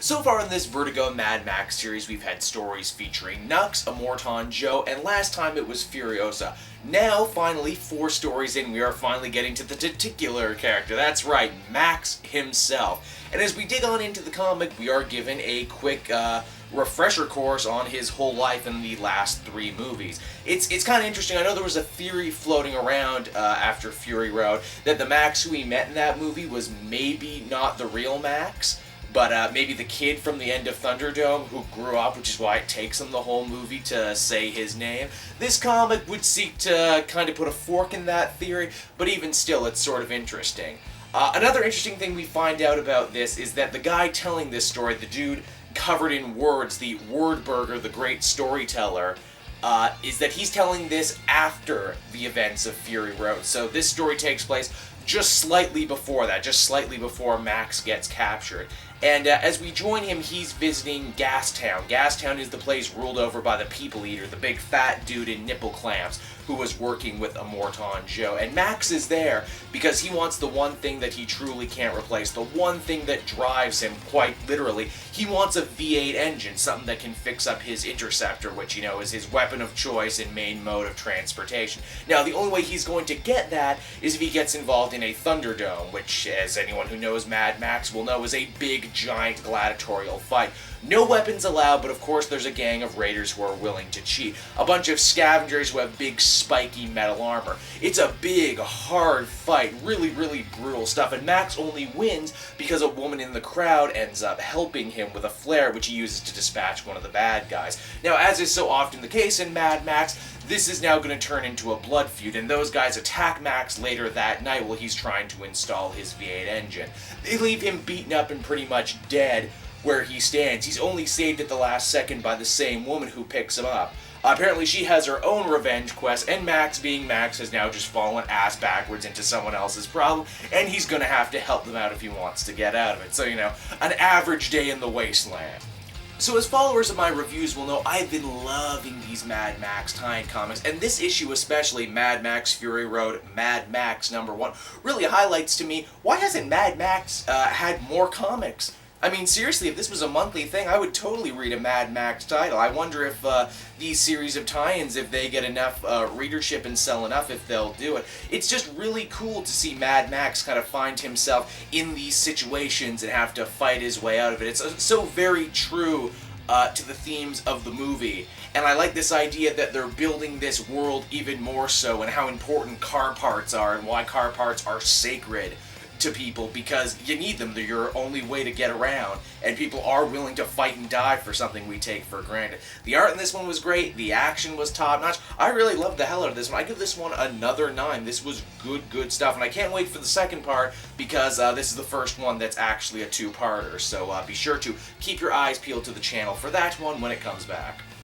So far in this Vertigo Mad Max series, we've had stories featuring Nux, Immortan Joe, and last time it was Furiosa. Now, finally, 4 stories in, we are finally getting to the titular character. That's right, Max himself. And as we dig on into the comic, we are given a quick refresher course on his whole life in the last 3 movies. It's kind of interesting. I know there was a theory floating around after Fury Road that the Max who we met in that movie was maybe not the real Max, but maybe the kid from the end of Thunderdome who grew up, which is why it takes him the whole movie to say his name. This comic would seek to kind of put a fork in that theory, but even still, it's sort of interesting. Another interesting thing we find out about this is that the guy telling this story, the dude covered in words, the Wordburger, the great storyteller, is that he's telling this after the events of Fury Road. So this story takes place just slightly before that, just slightly before Max gets captured. And as we join him, he's visiting Gastown. Gastown is the place ruled over by the People Eater, the big fat dude in nipple clamps who was working with Immortan Joe. And Max is there because he wants the one thing that he truly can't replace, the one thing that drives him, quite literally. He wants a V8 engine, something that can fix up his Interceptor, which, you know, is his weapon of choice and main mode of transportation. Now, the only way he's going to get that is if he gets involved in a Thunderdome, which, as anyone who knows Mad Max will know, is a big, giant gladiatorial fight. No weapons allowed, but of course there's a gang of raiders who are willing to cheat. A bunch of scavengers who have big spiky metal armor. It's a big, hard fight, really, really brutal stuff, and Max only wins because a woman in the crowd ends up helping him with a flare, which he uses to dispatch one of the bad guys. Now, as is so often the case in Mad Max, this is now going to turn into a blood feud, and those guys attack Max later that night while he's trying to install his V8 engine. They leave him beaten up and pretty much dead where he stands. He's only saved at the last second by the same woman who picks him up. Apparently she has her own revenge quest, and Max, being Max, has now just fallen ass backwards into someone else's problem, and he's gonna have to help them out if he wants to get out of it. So, you know, an average day in the wasteland. So as followers of my reviews will know, I've been loving these Mad Max tie-in comics, and this issue especially, Mad Max Fury Road, Mad Max #1, really highlights to me, why hasn't Mad Max had more comics? I mean, seriously, if this was a monthly thing, I would totally read a Mad Max title. I wonder if these series of tie-ins, if they get enough readership and sell enough, if they'll do it. It's just really cool to see Mad Max kind of find himself in these situations and have to fight his way out of it. It's so very true to the themes of the movie. And I like this idea that they're building this world even more so, and how important car parts are, and why car parts are sacred to people, because you need them. They're your only way to get around, and people are willing to fight and die for something we take for granted. The art in this one was great, the action was top-notch. I really loved the hell out of this one. I give this one another 9. This was good stuff, and I can't wait for the second part, because this is the first one that's actually a 2-parter, so be sure to keep your eyes peeled to the channel for that one when it comes back.